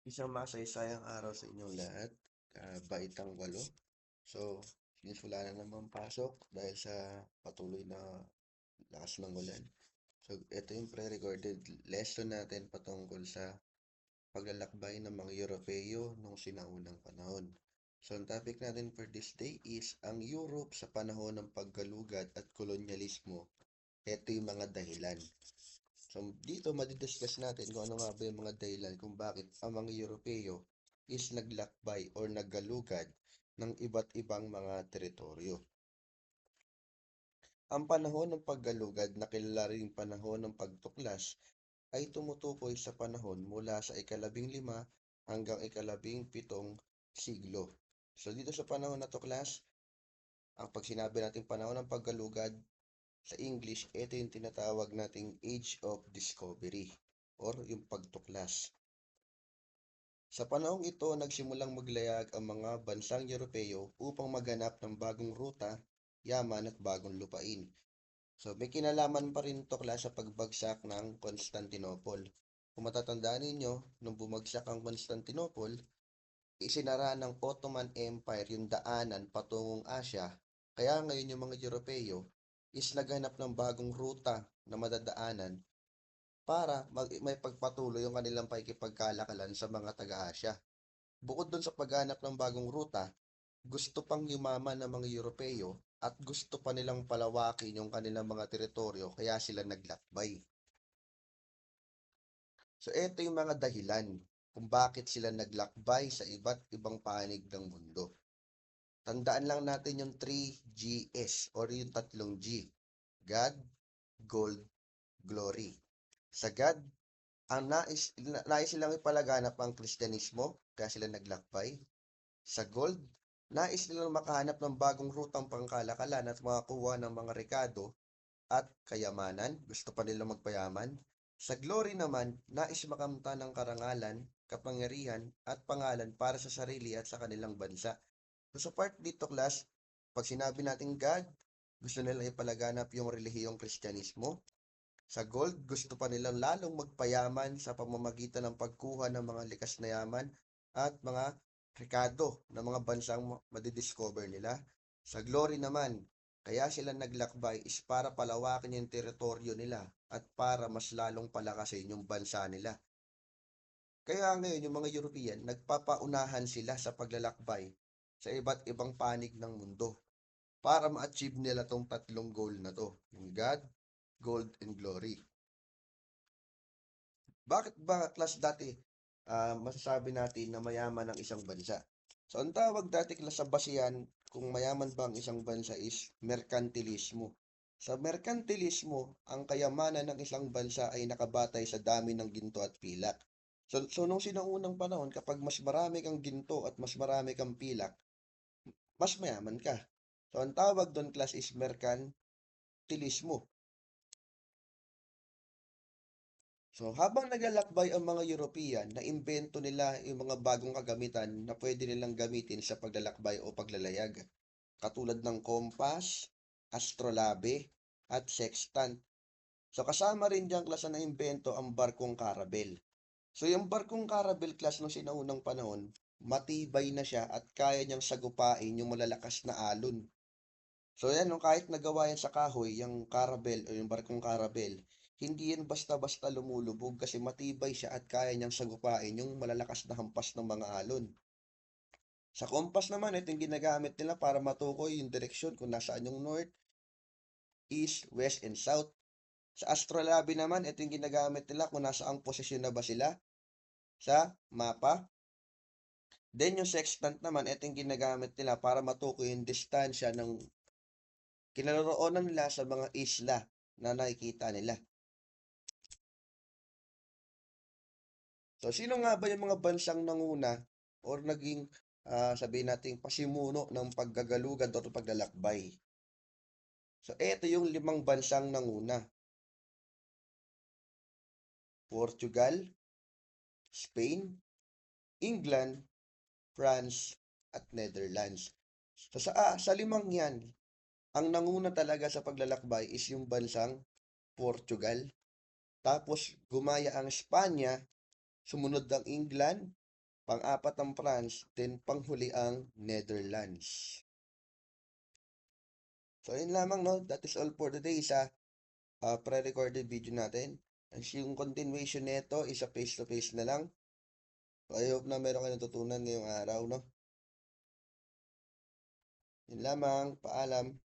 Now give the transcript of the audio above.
Isang masaysayang araw sa inyong lahat, Baitang Walo. So, since wala na naman pasok dahil sa patuloy na lakas ng ulan. So, ito yung pre-recorded lesson natin patungkol sa paglalakbay ng mga Europeo nung sinaunang panahon. So, ang topic natin for this day is ang Europe sa panahon ng paggalugad at kolonyalismo. Ito yung mga dahilan. So, dito madidiscuss natin kung ano nga ba yung mga dahilan kung bakit ang mga Europeo is naglakbay or naggalugad ng iba't ibang mga teritoryo. Ang panahon ng paggalugad na kilala ring panahon ng pagtuklas ay tumutukoy sa panahon mula sa ika-15 hanggang ika-17 siglo. So dito sa panahon na tuklas, ang pag sinabi natin panahon ng paggalugad, sa English, ito yung tinatawag nating Age of Discovery or yung pagtuklas. Sa panahong ito, nagsimulang maglayag ang mga bansang Europeo upang maghanap ng bagong ruta, yaman at bagong lupain. So may kinalaman pa rin tukla sa pagbagsak ng Constantinople. Kung matatandaan ninyo, nung bumagsak ang Constantinople, isinara ng Ottoman Empire yung daanan patungong Asya. Kaya ngayon yung mga Europeo is naghanap ng bagong ruta na madadaanan para may pagpatuloy yung kanilang pakikipagkalakalan sa mga taga-Asya. Bukod dun sa paghanap ng bagong ruta, gusto pang yumaman ng mga Europeo at gusto pa nilang palawakin yung kanilang mga teritoryo kaya sila naglakbay. So ito yung mga dahilan kung bakit sila naglakbay sa iba't ibang panig ng mundo. Tandaan lang natin yung 3 Gs or yung tatlong G. God, Gold, Glory. Sa God, ang nais silang ipalaganap ang Kristyanismo, kaya sila naglakbay. Sa Gold, nais nilang makahanap ng bagong rutang pangkalakalan at makakuha ng mga rekado at kayamanan. Gusto pa nilang magpayaman. Sa Glory naman, nais makamta ng karangalan, kapangyarihan at pangalan para sa sarili at sa kanilang bansa. So sa part dito, class, pag sinabi natin God, gusto nila ipalaganap yung relihiyong Kristyanismo. Sa gold, gusto pa nilang lalong magpayaman sa pamamagitan ng pagkuha ng mga likas na yaman at mga rekado ng mga bansang madidiscover nila. Sa glory naman, kaya sila naglakbay is para palawakin yung teritoryo nila at para mas lalong palakasin yung bansa nila. Kaya ngayon yung mga European, nagpapaunahan sila sa paglalakbay sa iba't ibang panig ng mundo para ma-achieve nila tong tatlong goal na to, yung God, Gold, and Glory. Bakit ba class dati masasabi natin na mayaman ang isang bansa? So ang tawag dati class sa basihan kung mayaman ba ang isang bansa is merkantilismo. Sa merkantilismo, ang kayamanan ng isang bansa ay nakabatay sa dami ng ginto at pilak. So nung sinaunang panahon, kapag mas marami kang ginto at mas marami kang pilak, mas mayaman ka. So ang tawag doon class is merkantilismo. So, habang naglalakbay ang mga European, naimbento nila yung mga bagong kagamitan na pwede nilang gamitin sa paglalakbay o paglalayag, katulad ng kompas, astrolabe, at sextant. So, kasama rin diyang klase na imbento ang barkong karabel. So, yung barkong karabel class nung sinaunang panahon, matibay na siya at kaya niyang sagupain yung malalakas na alon. So yan, no, kahit nagawa yan sa kahoy, yung karabel o yung barkong karabel, hindi yan basta-basta lumulubog kasi matibay siya at kaya niyang sagupain yung malalakas na hampas ng mga alon. Sa kompas naman, ito yung ginagamit nila para matukoy yung direksyon kung nasaan yung north, east, west, and south. Sa astrolabe naman, ito yung ginagamit nila kung nasaang posisyon na ba sila sa mapa. Then yung sextant naman, ito yung ginagamit nila para matukoy yung distansya ng kinaroroonan nila sa mga isla na nakikita nila. So, sino nga ba yung mga bansang nanguna or naging, sabihin natin, pasimuno ng paggagalugad o paglalakbay? So, eto yung 5 bansang nanguna. Portugal, Spain, England, France, at Netherlands. So, sa limang yan, ang nanguna talaga sa paglalakbay is yung bansang Portugal. Tapos, gumaya ang Espanya, sumunod ang England, pang-apat ang France, then panghuli ang Netherlands. So, yun lamang, no? That is all for today sa pre-recorded video natin. As yung continuation nito is a face-to-face na lang. So, I hope na meron kayo natutunan ngayong araw, no? Yun lamang, paalam.